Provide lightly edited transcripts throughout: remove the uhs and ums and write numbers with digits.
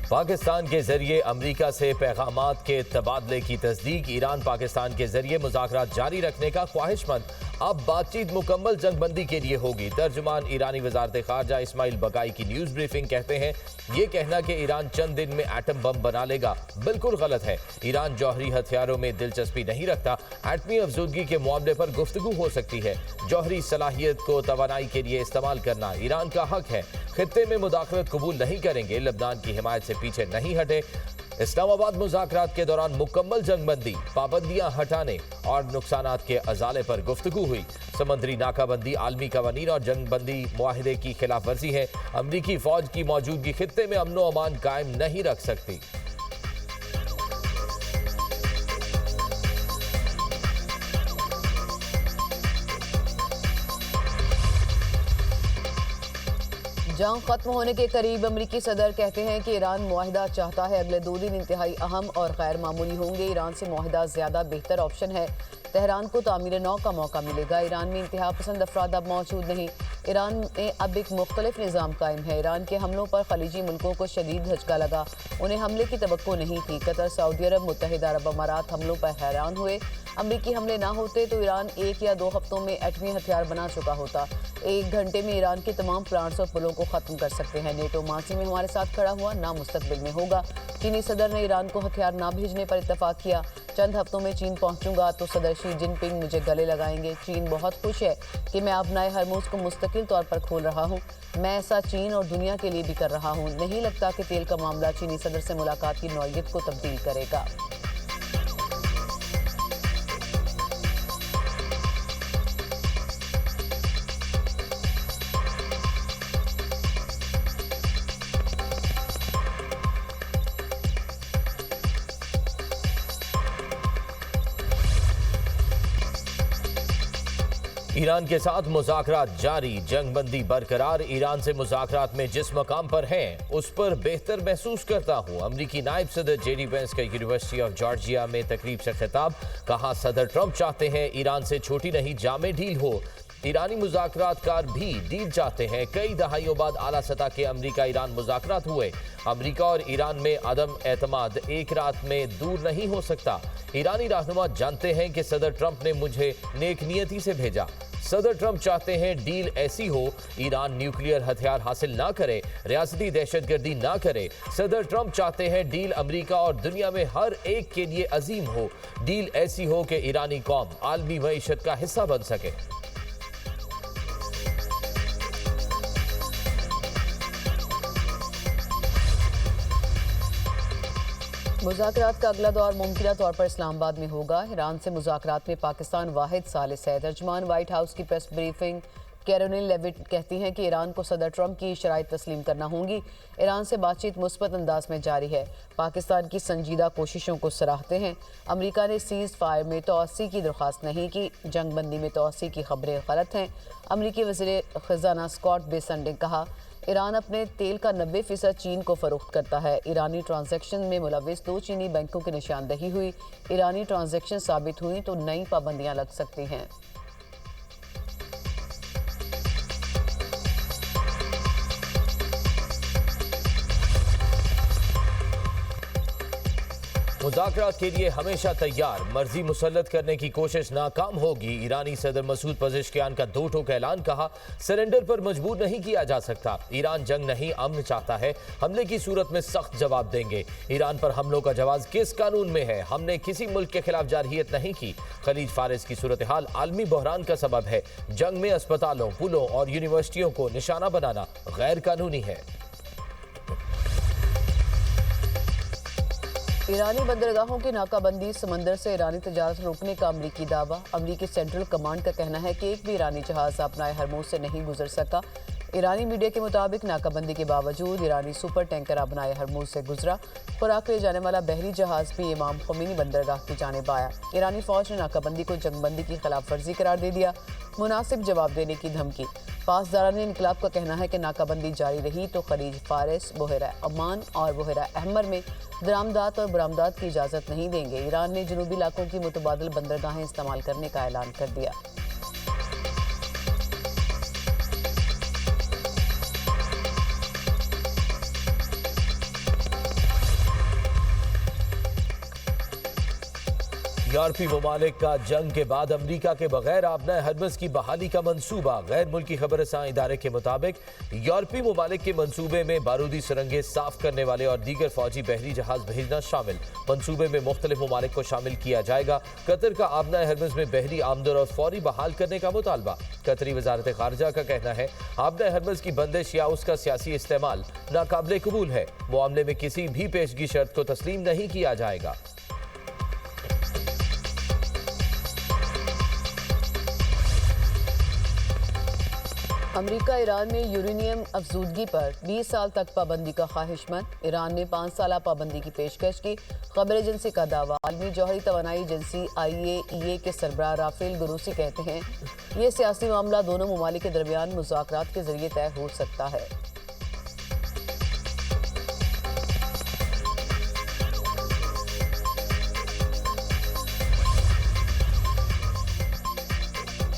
पाकिस्तान के जरिए अमरीका से पैगामात के तबादले की तस्दीक। ईरान पाकिस्तान के जरिए मुज़ाकरात जारी रखने का ख्वाहिशमंद। अब बातचीत मुकम्मल जंगबंदी के लिए होगी। तर्जुमान ईरानी वजारत खारजा इस्माइल बकाई की न्यूज़ ब्रीफिंग कहते हैं ये कहना कि ईरान चंद दिन में एटम बम बना लेगा बिल्कुल गलत है। ईरान जौहरी हथियारों में दिलचस्पी नहीं रखता। एटमी अफजूदगी के मामले पर गुफ्तगू हो सकती है। जौहरी सलाहियत को तवानाई के लिए इस्तेमाल करना ईरान का हक है। खित्ते में मुदाखलत कबूल नहीं करेंगे। लेबनान की हिमायत से पीछे नहीं हटे। इस्लामाबाद मुज़ाकरात के दौरान मुकम्मल जंगबंदी, पाबंदियां हटाने और नुकसानात के अजाले पर गुफ्तगू हुई। समुद्री नाकाबंदी आलमी कवानीन और जंगबंदी मुआहिदे की खिलाफ वर्जी है। अमरीकी फौज की मौजूदगी खित्ते में अमनो अमान कायम नहीं रख सकती। जंग खत्म होने के करीब अमरीकी सदर कहते हैं कि ईरान मुआहिदा चाहता है। अगले 2 दिन इंतहाई अहम और गैर मामूली होंगे। ईरान से मुआहिदा ज्यादा बेहतर ऑप्शन है। तेहरान को तामीर नौ का मौका मिलेगा। ईरान में इंतहा पसंद अफराद अब मौजूद नहीं। ईरान में अब एक मुख्तलिफ निज़ाम कायम है। ईरान के हमलों पर खलीजी मुल्कों को शदीद झटका लगा। उन्हें हमले की तवक्को नहीं थी। कतर, सऊदी अरब, मुत्तहिदा अरब अमारात हमलों पर हैरान हुए। अमरीकी हमले ना होते तो ईरान 1 या 2 हफ्तों में एटमी हथियार बना चुका होता। 1 घंटे में ईरान के तमाम प्लांट्स और पुलों को ख़त्म कर सकते हैं। नेटो माजी में हमारे साथ खड़ा हुआ, ना मुस्तकबिल में होगा। चीनी सदर ने ईरान को हथियार ना भेजने पर इत्तफाक किया। चंद हफ्तों में चीन पहुंचूंगा तो सदर शी जिनपिंग मुझे गले लगाएंगे। चीन बहुत खुश है कि मैं अपनाए हरमुज को मुस्तकिल तौर पर खोल रहा हूं। मैं ऐसा चीन और दुनिया के लिए भी कर रहा हूं। नहीं लगता कि तेल का मामला चीनी सदर से मुलाकात की नौयत को तब्दील करेगा। ईरान के साथ मुज़ाकरात जारी, जंगबंदी बरकरार। ईरान से मुज़ाकरात में जिस मकाम पर हैं उस पर बेहतर महसूस करता हूँ। अमरीकी नायब सदर जेडी वेंस का यूनिवर्सिटी ऑफ जॉर्जिया में तकरीब से खिताब। कहा सदर ट्रंप चाहते हैं ईरान से छोटी नहीं जामे डील हो। ईरानी मुज़ाकरातकार भी डील चाहते हैं। कई दहाइयों बाद आला सतह के अमरीका ईरान मुज़ाकरात हुए। अमरीका और ईरान में अदम एतमाद एक रात में दूर नहीं हो सकता। ईरानी रहनुमा जानते हैं कि सदर ट्रंप ने मुझे नेक नियति से भेजा। सदर ट्रंप चाहते हैं डील ऐसी हो ईरान न्यूक्लियर हथियार हासिल ना करे, रियासती दहशतगर्दी ना करे। सदर ट्रंप चाहते हैं डील अमरीका और दुनिया में हर एक के लिए अजीम हो। डील ऐसी हो कि ईरानी कौम आलमी मईशत का हिस्सा बन सके। मुज़ाकरात का अगला दौर मुमकिन तौर पर इस्लामाबाद में होगा। ईरान से मुज़ाकरात में पाकिस्तान वाहिद सालिस है। तर्जुमान व्हाइट हाउस की प्रेस ब्रीफिंग कैरोलिन लेविट कहती हैं कि ईरान को सदर ट्रंप की शराइत तस्लीम करना होंगी। ईरान से बातचीत मुस्बत अंदाज में जारी है। पाकिस्तान की संजीदा कोशिशों को सराहते हैं। अमरीका ने सीज़ फायर में तोसी की दरख्वास्त नहीं की। जंगबंदी में तोसी की खबरें गलत हैं। अमरीकी वज़ीर ख़ज़ाना स्कॉट बेसेंट ने कहा ईरान अपने तेल का 90% चीन को फरोख्त करता है। ईरानी ट्रांजैक्शन में मुलविस 2 चीनी बैंकों की निशानदही हुई। ईरानी ट्रांजैक्शन साबित हुई तो नई पाबंदियां लग सकती हैं। मुज़ाकरात के लिए हमेशा तैयार, मर्जी मुसल्लत करने की कोशिश नाकाम होगी। ईरानी सदर मसूद पज़ेश्कियान का 2 टोक ऐलान। कहा सरेंडर पर मजबूर नहीं किया जा सकता। ईरान जंग नहीं अमन चाहता है। हमले की सूरत में सख्त जवाब देंगे। ईरान पर हमलों का जवाब किस कानून में है? हमने किसी मुल्क के खिलाफ जारहियत नहीं की। खलीज फारिस की सूरत हाल आलमी बहरान का सबब है। जंग में अस्पतालों, पुलों और यूनिवर्सिटियों को निशाना बनाना गैर कानूनी है। ईरानी बंदरगाहों की नाकाबंदी, समंदर से ईरानी तजारत रोकने का अमरीकी दावा। अमरीकी सेंट्रल कमांड का कहना है कि एक भी ईरानी जहाज अपनाए हरमुज से नहीं गुजर सका। ईरानी मीडिया के मुताबिक नाकाबंदी के बावजूद ईरानी सुपर टैंकर अपनाए हरमुज से गुजरा। खुराक ले जाने वाला बहरी जहाज भी इमाम खुमैनी बंदरगाह की जानिब आया। ईरानी फौज ने नाकाबंदी को जंगबंदी की खिलाफ वर्जी करार दे दिया। मुनासिब जवाब देने की धमकी। पासदारान इनकलाब का कहना है कि नाकाबंदी जारी रही तो खलीज फारिस, बहरा अमान और बहरा अहमर में दरामदात और बरामदात की इजाज़त नहीं देंगे। ईरान ने जनूबी इलाकों की मुतबादिल बंदरगाहें इस्तेमाल करने का ऐलान कर दिया। यूरोपीय ममालिक का जंग के बाद अमरीका के बगैर आबना हरमज की बहाली का मंसूबा। गैर मुल्की खबर रसां इदारे के मुताबिक यूरोपीय ममालिक के मंसूबे में बारूदी सुरंगें साफ करने वाले और दीगर फौजी बहरी जहाज भेजना शामिल। मंसूबे में मुख्तलिफ ममालिक को शामिल किया जाएगा। कतर का आबना हरमज में बहरी आमदोर और फौरी बहाल करने का मुतालबा। कतरी वजारत खारजा का कहना है आबना हरमज की बंदिश या उसका सियासी इस्तेमाल नाकाबिले कबूल है। मामले में किसी भी पेशगी शर्त को तस्लीम नहीं किया जाएगा। अमेरिका ईरान में यूरेनियम अफजूदगी पर 20 साल तक पाबंदी का ख्वाहिशमंद। ईरान ने 5 साल पाबंदी की पेशकश की। खबर एजेंसी का दावा। आलमी जौहरी तवानाई एजेंसी IAEA के सरबराह राफेल गुरूसी कहते हैं ये सियासी मामला दोनों ममालिक के दरमियान मुज़ाकरात के जरिए तय हो सकता है।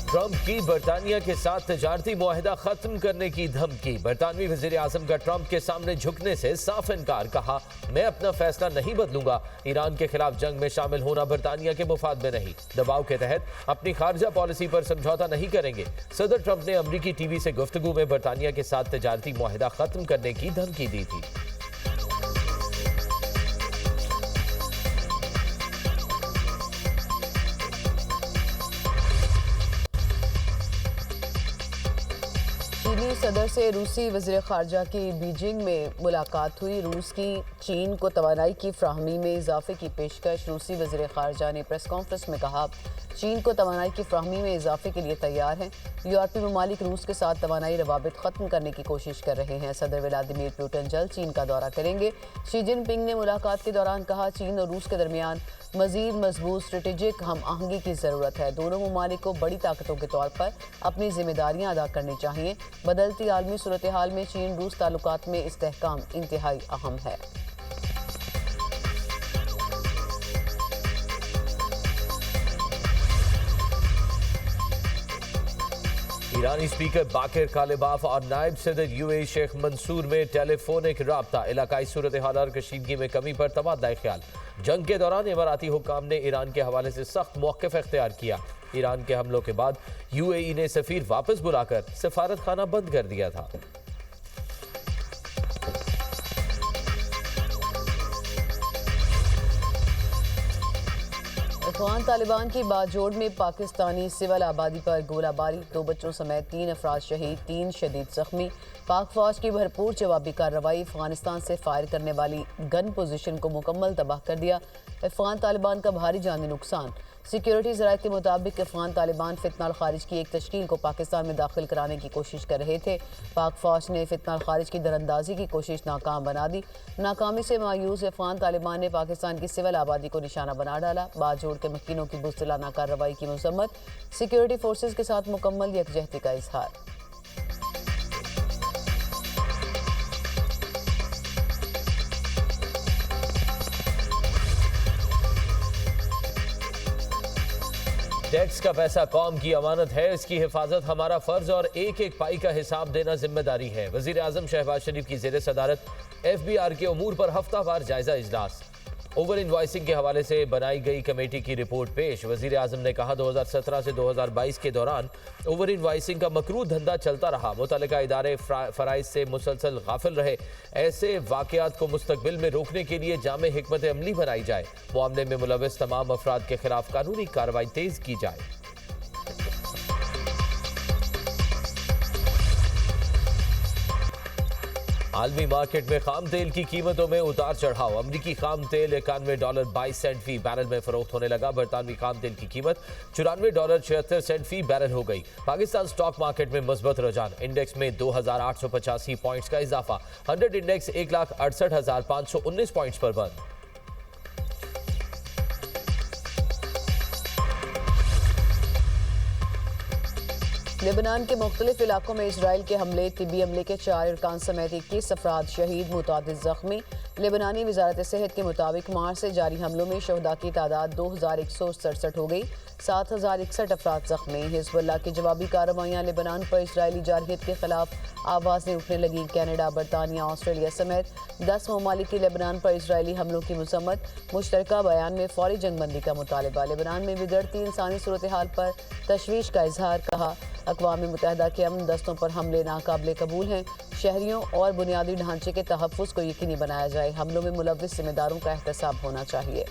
ट्रंप की बरतानिया के साथ तजारती मुआहिदा खत्म करने की धमकी। बरतानवी वजीर आजम का ट्रंप के सामने झुकने से साफ इनकार। कहा मैं अपना फैसला नहीं बदलूंगा। ईरान के खिलाफ जंग में शामिल होना बरतानिया के मुफाद में नहीं। दबाव के तहत अपनी खारजा पॉलिसी पर समझौता नहीं करेंगे। सदर ट्रंप ने अमरीकी टीवी से गुफ्तगू में बरतानिया के साथ तजारती मुआहिदा खत्म करने की धमकी दी थी। चीनी सदर से रूसी वज़ीर ख़ारजा की बीजिंग में मुलाकात हुई। रूस की चीन को तवानाई की फ्राहमी में इजाफे की पेशकश। रूसी वज़ीर ख़ारजा ने प्रेस कॉन्फ्रेंस में कहा चीन को तवानाई की फ्राहमी में इजाफे के लिए तैयार हैं। यूरोपीय ममालिक रूस के साथ तवानाई रवाबित ख़त्म करने की कोशिश कर रहे हैं। सदर व्लादिमीर पुतिन जल्द चीन का दौरा करेंगे। शी जिनपिंग ने मुलाकात के दौरान कहा चीन और रूस के दरमियान मज़ीद मजबूत स्ट्रेटेजिक हम आहंगी की ज़रूरत है। दोनों ममालिक को बड़ी ताकतों के तौर पर अपनी जिम्मेदारियां अदा करनी चाहिए। बदलती आलमी सूरत हाल में चीन रूस ताल्लुकात में इस्तेहकाम इंतहाई अहम है। ईरानी स्पीकर बाकिर कालिबाफ और नायब सदर UAE शेख मंसूर में टेलीफोनिक राब्ता। इलाकाई सूरत हाल और कशीदगी में कमी पर तबादला ख्याल। जंग के दौरान इमाराती हुक्काम ने ईरान के हवाले से सख्त मौक़िफ़ इख्तियार किया। ईरान के हमलों के बाद UAE ने सफ़ीर वापस बुलाकर सफारत खाना बंद कर दिया था। अफगान तालिबान की बाजोड़ में पाकिस्तानी सिविल आबादी पर गोलाबारी। 2 बच्चों समेत 3 अफराद शहीद, 3 शदीद जख्मी। पाक फौज की भरपूर जवाबी कार्रवाई। अफगानिस्तान से फायर करने वाली गन पोजीशन को मुकम्मल तबाह कर दिया। अफगान तालिबान का भारी जानी नुकसान। सिक्योरिटी ज़राए के मुताबिक अफगान तालिबान फितनाल खारिज की एक तश्कील को पाकिस्तान में दाखिल कराने की कोशिश कर रहे थे। पाक फौज ने फितनाल खारिज की दरअंदाजी की कोशिश नाकाम बना दी। नाकामी से मायूस अफगान तालिबान ने पाकिस्तान की सिविल आबादी को निशाना बना डाला। बाजोड़ के मकीनों की बुज़दिलाना कार्रवाई की मजम्मत। सिक्योरिटी फोर्सेज के साथ मुकम्मल यकजहती का इजहार। टैक्स का पैसा कौम की अमानत है, इसकी हिफाजत हमारा फर्ज और एक एक पाई का हिसाब देना जिम्मेदारी है। वजीर आजम शहबाज शरीफ की ज़ेर सदारत FBR के उमूर पर हफ्तावार जायजा इजलास। ओवर इनवाइसिंग के हवाले से बनाई गई कमेटी की रिपोर्ट पेश। वजीर आजम ने कहा 2017 से 2022 के दौरान ओवर इनवाइसिंग का मकरू धंधा चलता रहा। मुतल्लिका इदारे फ़राइज़ से मुसलसल गाफिल रहे। ऐसे वाक़यात को मुस्तकबिल में रोकने के लिए जामे हिकमत अमली बनाई जाए। मामले में मुलव्वस तमाम अफराद के खिलाफ कानूनी कार्रवाई तेज़ की जाए। आलमी मार्केट में खाम तेल की कीमतों में उतार चढ़ाव। अमरीकी खाम तेल $91.22 फी बैरल में फरोख्त होने लगा। बरतानवी खाम तेल की कीमत $94.76 फी बैरल हो गई। पाकिस्तान स्टॉक मार्केट में मजबूत रुझान। इंडेक्स में 2885 पॉइंट्स का इजाफा। 100 इंडेक्स 1,68,519 पॉइंट्स पर बंद। लेबनान के मुख्तलिफ इलाकों में इसराइल के हमले, तिब्बी हमले के 4 अरकान समेत 21 अफराद शहीद, मुतादिद जख्मी। लेबनानी वजारत सेहत के मुताबिक मार्च से जारी हमलों में शहदा की तादाद 2167 हो गई, 7061 अफराद जख्मी। हिजबुल्लाह की जवाबी कार्रवाइयाँ लेबनान पर इसराइली जारहियत के खिलाफ आवाज़ें उठने लगी। कनाडा, बरतानिया, ऑस्ट्रेलिया समेत 10 ममालिक की लेबनान पर इसराइली हमलों की मजम्मत। मुश्तरका बयान में फौरी जंगबंदी का मुतालबा। लेबनान में बिगड़ती इंसानी सूरत हाल पर तशवीश का इजहार। कहा, अक़वाम मुत्तहिदा के अमन दस्तों पर हमले नाकाबिले कबूल हैं। शहरियों और बुनियादी ढांचे के तहफ़्फ़ुज़ को यकीनी बनाया जाए। हमलों में मुलव्विस जिम्मेदारों का एहतसाब होना चाहिए।